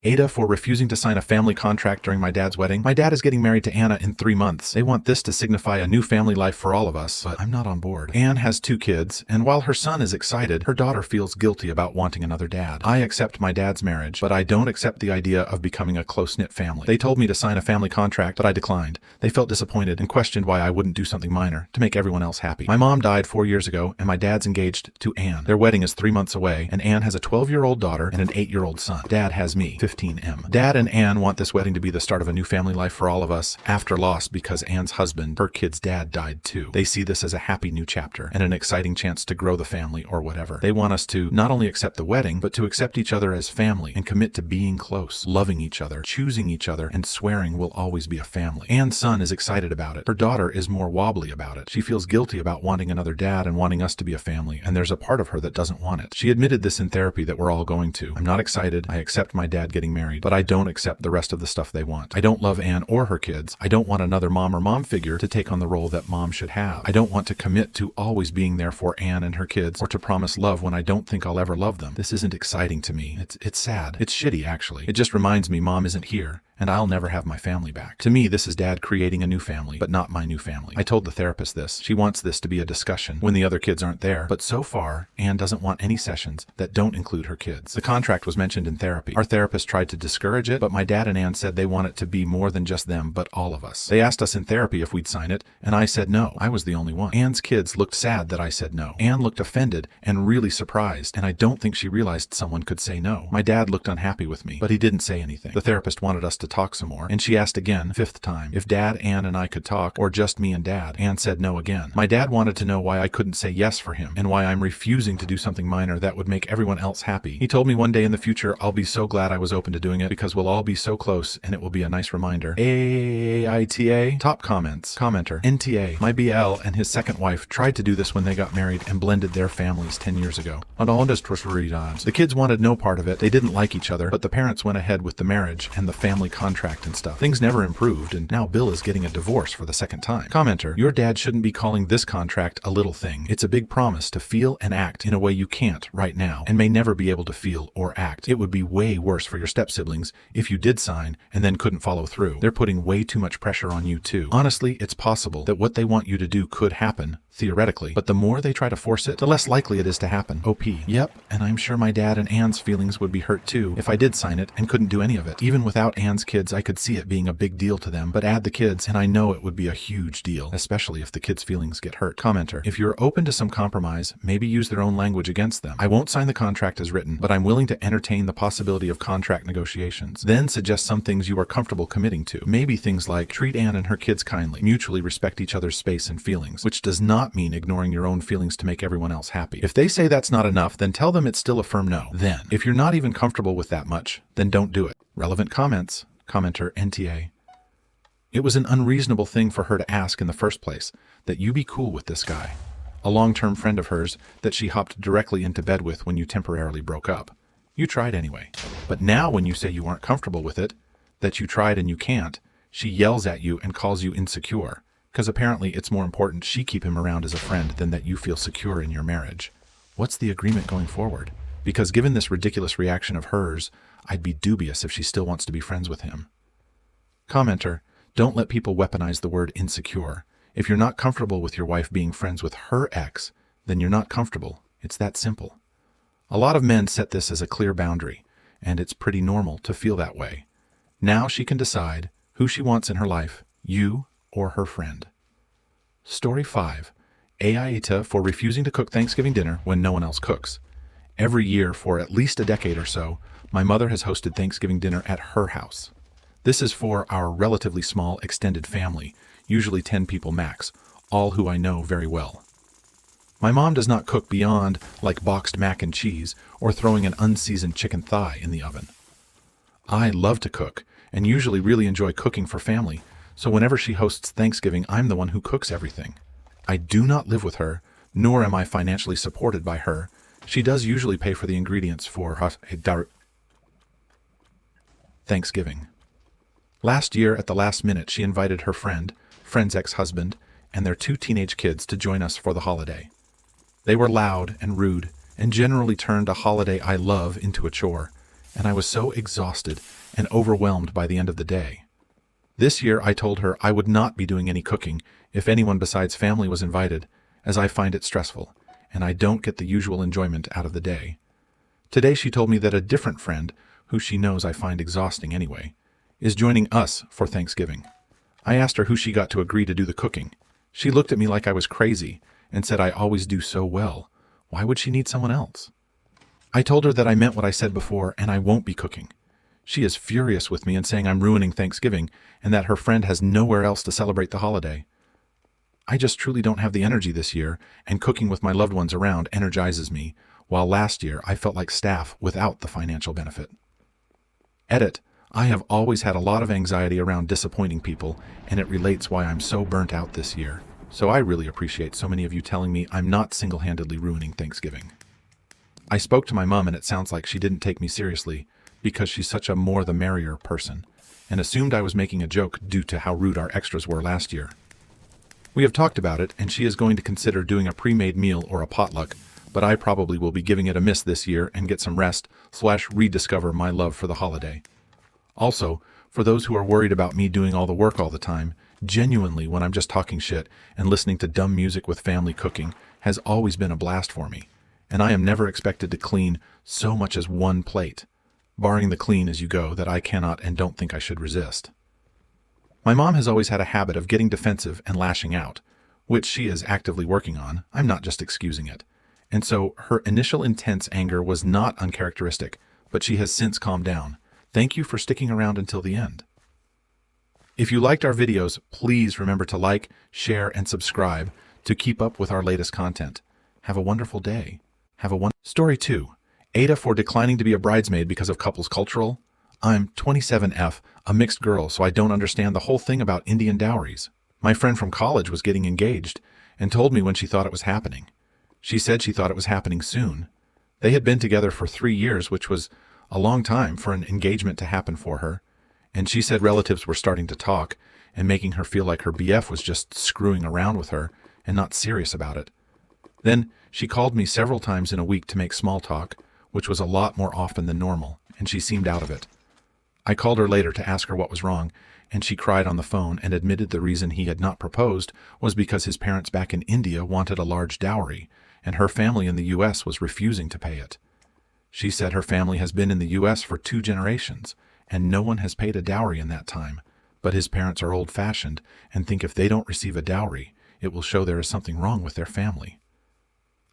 AITA for refusing to sign a family contract during my dad's wedding. My dad is getting married to Anna in 3 months. They want this to signify a new family life for all of us, but I'm not on board. Anne has 2 kids, and while her son is excited, her daughter feels guilty about wanting another dad. I accept my dad's marriage, but I don't accept the idea of becoming a close-knit family. They told me to sign a family contract, but I declined. They felt disappointed and questioned why I wouldn't do something minor to make everyone else happy. My mom died 4 years ago, and my dad's engaged to Anne. Their wedding is 3 months away, and Anne has a 12-year-old daughter and an 8-year-old son. Dad has me, 15M. Dad and Anne want this wedding to be the start of a new family life for all of us after loss because Anne's husband, her kid's dad, died too. They see this as a happy new chapter and an exciting chance to grow the family or whatever. They want us to not only accept the wedding, but to accept each other as family and commit to being close, loving each other, choosing each other, and swearing we'll always be a family. Anne's son is excited about it. Her daughter is more wobbly about it. She feels guilty about wanting another dad and wanting us to be a family, and there's a part of her that doesn't want it. She admitted this in therapy that we're all going to. I'm not excited. I accept my dad getting married, but I don't accept the rest of the stuff they want. I don't love Anne or her kids. I don't want another mom or mom figure to take on the role that mom should have. I don't want to commit to always being there for Anne and her kids or to promise love when I don't think I'll ever love them. This isn't exciting to me. It's sad. It's shitty, actually. It just reminds me mom isn't here, and I'll never have my family back. To me, this is dad creating a new family, but not my new family. I told the therapist this. She wants this to be a discussion when the other kids aren't there, but so far, Anne doesn't want any sessions that don't include her kids. The contract was mentioned in therapy. Our therapist tried to discourage it, but my dad and Anne said they want it to be more than just them, but all of us. They asked us in therapy if we'd sign it, and I said no. I was the only one. Anne's kids looked sad that I said no. Anne looked offended and really surprised, and I don't think she realized someone could say no. My dad looked unhappy with me, but he didn't say anything. The therapist wanted us to talk some more, and she asked again, 5th time, if Dad, Anne, and I could talk, or just me and Dad. Anne said no again. My dad wanted to know why I couldn't say yes for him, and why I'm refusing to do something minor that would make everyone else happy. He told me one day in the future I'll be so glad I was open to doing it because we'll all be so close, and it will be a nice reminder. AITA. Top comments. Commenter. NTA. My BL and his second wife tried to do this when they got married and blended their families 10 years ago. The kids wanted no part of it. They didn't like each other, but the parents went ahead with the marriage and the family contract and stuff. Things never improved, and now Bill is getting a divorce for the 2nd time. Commenter. Your dad shouldn't be calling this contract a little thing. It's a big promise to feel and act in a way you can't right now and may never be able to feel or act. It would be way worse for your step-siblings if you did sign and then couldn't follow through. They're putting way too much pressure on you too. Honestly, it's possible that what they want you to do could happen, theoretically, but the more they try to force it, the less likely it is to happen. OP. Yep, and I'm sure my dad and Anne's feelings would be hurt too if I did sign it and couldn't do any of it. Even without Anne's kids, I could see it being a big deal to them, but add the kids and I know it would be a huge deal, especially if the kids' feelings get hurt. Commenter. If you're open to some compromise, maybe use their own language against them. I won't sign the contract as written, but I'm willing to entertain the possibility of contract negotiations. Then suggest some things you are comfortable committing to. Maybe things like treat Anne and her kids kindly, mutually respect each other's space and feelings, which does not mean ignoring your own feelings to make everyone else happy. If they say that's not enough, then tell them it's still a firm no. Then, if you're not even comfortable with that much, then don't do it. Relevant comments. Commenter. NTA. It was an unreasonable thing for her to ask in the first place, that you be cool with this guy, a long-term friend of hers that she hopped directly into bed with when you temporarily broke up. You tried anyway. But now when you say you aren't comfortable with it, that you tried and you can't, she yells at you and calls you insecure, because apparently it's more important she keep him around as a friend than that you feel secure in your marriage. What's the agreement going forward? Because given this ridiculous reaction of hers, I'd be dubious if she still wants to be friends with him. Commenter. Don't let people weaponize the word insecure. If you're not comfortable with your wife being friends with her ex, then you're not comfortable. It's that simple. A lot of men set this as a clear boundary, and it's pretty normal to feel that way. Now she can decide who she wants in her life, you or her friend. Story 5. AITA for refusing to cook Thanksgiving dinner when no one else cooks. Every year for at least a decade or so, my mother has hosted Thanksgiving dinner at her house. This is for our relatively small extended family, usually 10 people max, all who I know very well. My mom does not cook beyond like boxed mac and cheese or throwing an unseasoned chicken thigh in the oven. I love to cook and usually really enjoy cooking for family, so whenever she hosts Thanksgiving, I'm the one who cooks everything. I do not live with her, nor am I financially supported by her. She does usually pay for the ingredients for her Thanksgiving. Last year, at the last minute, she invited her friend's ex-husband, and their 2 teenage kids to join us for the holiday. They were loud and rude, and generally turned a holiday I love into a chore, and I was so exhausted and overwhelmed by the end of the day. This year I told her I would not be doing any cooking if anyone besides family was invited, as I find it stressful, and I don't get the usual enjoyment out of the day. Today she told me that a different friend, who she knows I find exhausting anyway, is joining us for Thanksgiving. I asked her who she got to agree to do the cooking. She looked at me like I was crazy and said I always do so well. Why would she need someone else? I told her that I meant what I said before and I won't be cooking. She is furious with me and saying I'm ruining Thanksgiving and that her friend has nowhere else to celebrate the holiday. I just truly don't have the energy this year, and cooking with my loved ones around energizes me, while last year I felt like staff without the financial benefit. Edit. I have always had a lot of anxiety around disappointing people, and it relates why I'm so burnt out this year. So I really appreciate so many of you telling me I'm not single-handedly ruining Thanksgiving. I spoke to my mom and it sounds like she didn't take me seriously because she's such a more the merrier person, and assumed I was making a joke due to how rude our extras were last year. We have talked about it, and she is going to consider doing a pre-made meal or a potluck, but I probably will be giving it a miss this year and get some rest/rediscover my love for the holiday. Also, for those who are worried about me doing all the work all the time, genuinely when I'm just talking shit and listening to dumb music with family cooking has always been a blast for me, and I am never expected to clean so much as one plate, barring the clean as you go that I cannot and don't think I should resist. My mom has always had a habit of getting defensive and lashing out, which she is actively working on. I'm not just excusing it. And so her initial intense anger was not uncharacteristic, but she has since calmed down. Thank you for sticking around until the end. If you liked our videos, please remember to like, share, and subscribe to keep up with our latest content. Have a wonderful day. Story 2. AITA for declining to be a bridesmaid because of couples cultural. I'm 27F, a mixed girl, so I don't understand the whole thing about Indian dowries. My friend from college was getting engaged and told me when she thought it was happening. She said she thought it was happening soon. They had been together for 3 years, which was a long time for an engagement to happen for her, and she said relatives were starting to talk and making her feel like her BF was just screwing around with her and not serious about it. Then she called me several times in a week to make small talk, which was a lot more often than normal, and she seemed out of it. I called her later to ask her what was wrong, and she cried on the phone and admitted the reason he had not proposed was because his parents back in India wanted a large dowry, and her family in the U.S. was refusing to pay it. She said her family has been in the U.S. for 2 generations, and no one has paid a dowry in that time, but his parents are old-fashioned and think if they don't receive a dowry, it will show there is something wrong with their family.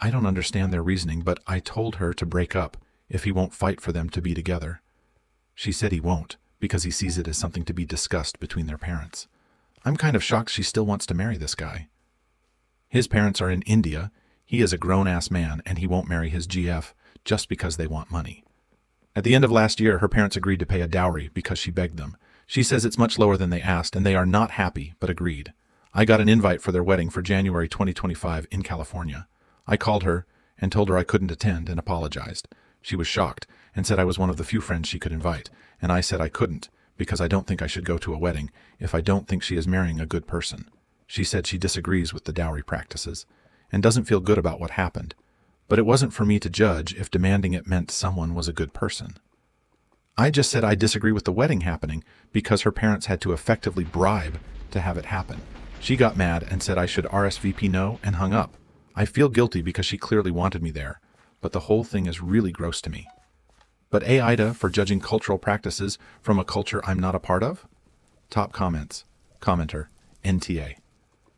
I don't understand their reasoning, but I told her to break up if he won't fight for them to be together. She said he won't, because he sees it as something to be discussed between their parents. I'm kind of shocked she still wants to marry this guy. His parents are in India, he is a grown-ass man, and he won't marry his GF just because they want money. At the end of last year, her parents agreed to pay a dowry because she begged them. She says it's much lower than they asked, and they are not happy, but agreed. I got an invite for their wedding for January 2025 in California. I called her and told her I couldn't attend and apologized. She was shocked and said I was one of the few friends she could invite, and I said I couldn't because I don't think I should go to a wedding if I don't think she is marrying a good person. She said she disagrees with the dowry practices and doesn't feel good about what happened, but it wasn't for me to judge if demanding it meant someone was a good person. I just said I disagree with the wedding happening because her parents had to effectively bribe to have it happen. She got mad and said I should RSVP no and hung up. I feel guilty because she clearly wanted me there, but the whole thing is really gross to me. But AITA for judging cultural practices from a culture I'm not a part of? Top comments. Commenter. NTA.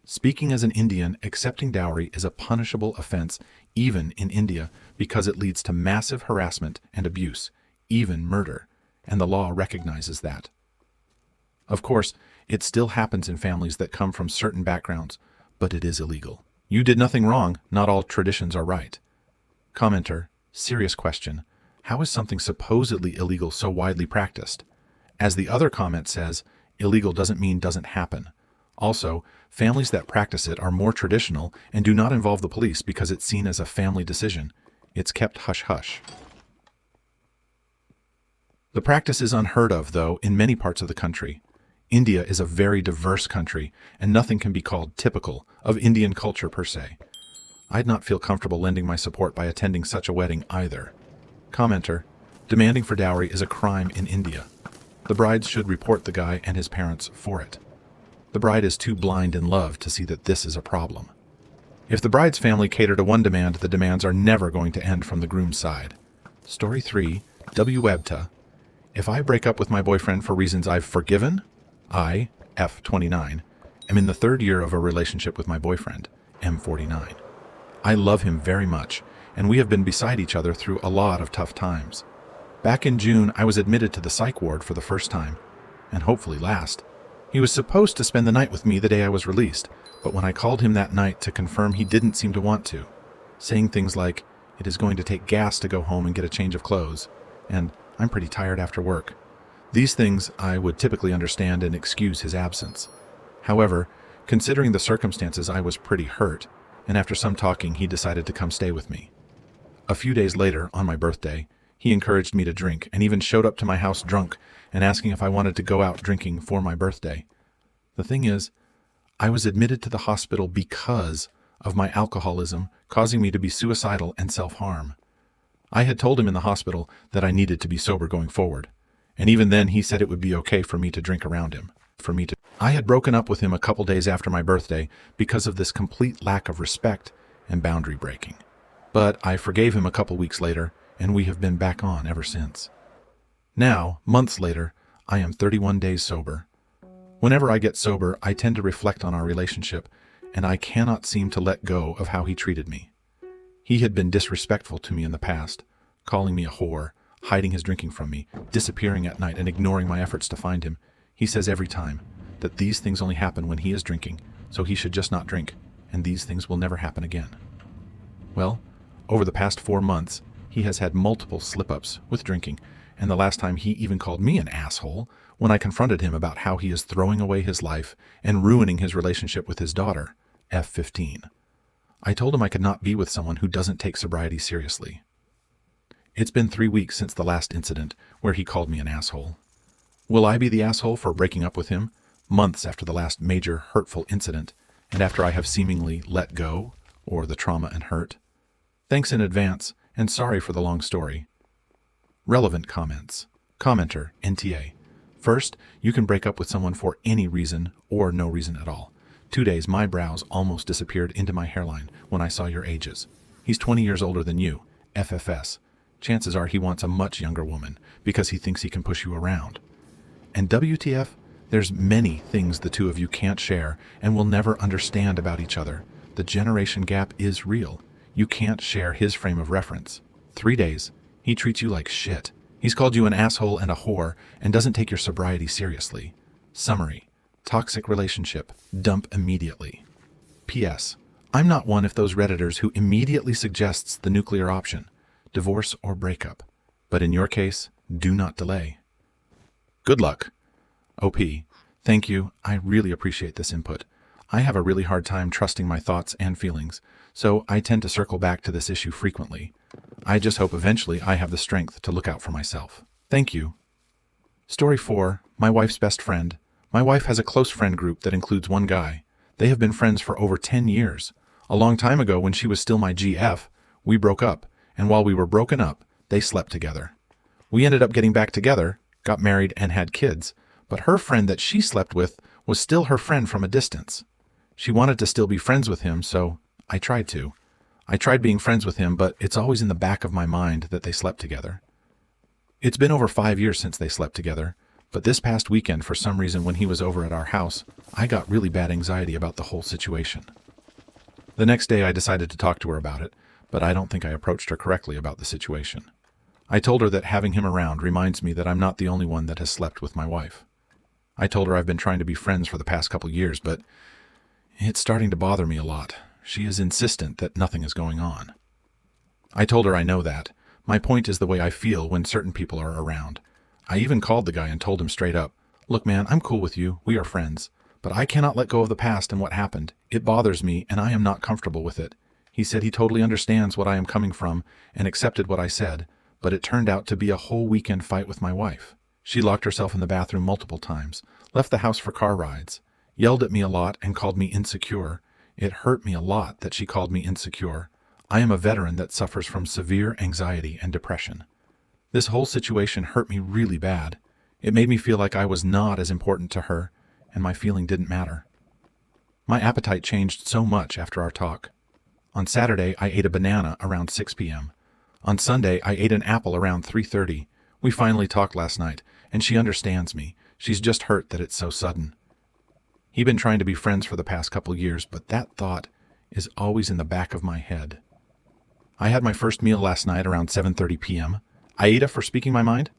Speaking as an Indian, accepting dowry is a punishable offense even in India because it leads to massive harassment and abuse, even murder, and the law recognizes that. Of course, it still happens in families that come from certain backgrounds, but it is illegal. You did nothing wrong, not all traditions are right. Commenter, serious question. How is something supposedly illegal so widely practiced? As the other comment says, illegal doesn't mean doesn't happen. Also, families that practice it are more traditional and do not involve the police because it's seen as a family decision. It's kept hush-hush. The practice is unheard of, though, in many parts of the country. India is a very diverse country, and nothing can be called typical of Indian culture per se. I'd not feel comfortable lending my support by attending such a wedding either. Commenter, Demanding for dowry is a crime in India. The brides should report the guy and his parents for it. The bride is too blind in love to see that this is a problem. If the bride's family cater to one demand, the demands are never going to end from the groom's side. Story 3, AITA. If I break up with my boyfriend for reasons I've forgiven, I, F29, am in the third year of a relationship with my boyfriend, M49. I love him very much, and we have been beside each other through a lot of tough times. Back in June, I was admitted to the psych ward for the first time, and hopefully last. He was supposed to spend the night with me the day I was released, but when I called him that night to confirm, he didn't seem to want to, saying things like, "It is going to take gas to go home and get a change of clothes," and "I'm pretty tired after work." These things I would typically understand and excuse his absence. However, considering the circumstances, I was pretty hurt, and after some talking, he decided to come stay with me. A few days later, on my birthday, he encouraged me to drink and even showed up to my house drunk and asking if I wanted to go out drinking for my birthday. The thing is, I was admitted to the hospital because of my alcoholism causing me to be suicidal and self-harm. I had told him in the hospital that I needed to be sober going forward, and even then he said it would be okay for me to drink around him. I had broken up with him a couple days after my birthday because of this complete lack of respect and boundary breaking. But I forgave him a couple weeks later, and we have been back on ever since. Now, months later, I am 31 days sober. Whenever I get sober, I tend to reflect on our relationship, and I cannot seem to let go of how he treated me. He had been disrespectful to me in the past, calling me a whore, hiding his drinking from me, disappearing at night and ignoring my efforts to find him. He says every time that these things only happen when he is drinking, so he should just not drink, and these things will never happen again. Well, over the past 4 months, he has had multiple slip-ups with drinking, and the last time he even called me an asshole when I confronted him about how he is throwing away his life and ruining his relationship with his daughter, F15. I told him I could not be with someone who doesn't take sobriety seriously. It's been 3 weeks since the last incident where he called me an asshole. Will I be the asshole for breaking up with him, months after the last major hurtful incident, and after I have seemingly let go, or the trauma and hurt? Thanks in advance, and sorry for the long story. Relevant comments. Commenter, NTA. First, you can break up with someone for any reason or no reason at all. 2 days, my brows almost disappeared into my hairline when I saw your ages. He's 20 years older than you, FFS. Chances are he wants a much younger woman because he thinks he can push you around. And WTF, there's many things the two of you can't share and will never understand about each other. The generation gap is real. You can't share his frame of reference. 3 days, he treats you like shit. He's called you an asshole and a whore and doesn't take your sobriety seriously. Summary: toxic relationship, dump immediately. P.S. I'm not one of those Redditors who immediately suggests the nuclear option, divorce or breakup. But in your case, do not delay. Good luck. OP, thank you. I really appreciate this input. I have a really hard time trusting my thoughts and feelings, so I tend to circle back to this issue frequently. I just hope eventually I have the strength to look out for myself. Thank you. Story 4, my wife's best friend. My wife has a close friend group that includes one guy. They have been friends for over 10 years. A long time ago, when she was still my GF, we broke up, and while we were broken up, they slept together. We ended up getting back together, got married, and had kids, but her friend that she slept with was still her friend from a distance. She wanted to still be friends with him, so I tried to. I tried being friends with him, but it's always in the back of my mind that they slept together. It's been over 5 years since they slept together, but this past weekend, for some reason, when he was over at our house, I got really bad anxiety about the whole situation. The next day, I decided to talk to her about it, but I don't think I approached her correctly about the situation. I told her that having him around reminds me that I'm not the only one that has slept with my wife. I told her I've been trying to be friends for the past couple years, but it's starting to bother me a lot. She is insistent that nothing is going on. I told her I know that. My point is the way I feel when certain people are around. I even called the guy and told him straight up, "Look, man, I'm cool with you. We are friends. But I cannot let go of the past and what happened. It bothers me, and I am not comfortable with it." He said he totally understands what I am coming from and accepted what I said, but it turned out to be a whole weekend fight with my wife. She locked herself in the bathroom multiple times, left the house for car rides, yelled at me a lot and called me insecure. It hurt me a lot that she called me insecure. I am a veteran that suffers from severe anxiety and depression. This whole situation hurt me really bad. It made me feel like I was not as important to her, and my feeling didn't matter. My appetite changed so much after our talk. On Saturday, I ate a banana around 6 p.m. On Sunday, I ate an apple around 3:30. We finally talked last night, and she understands me. She's just hurt that it's so sudden. He's been trying to be friends for the past couple years, but that thought is always in the back of my head. I had my first meal last night around 7:30 p.m. AITA for speaking my mind.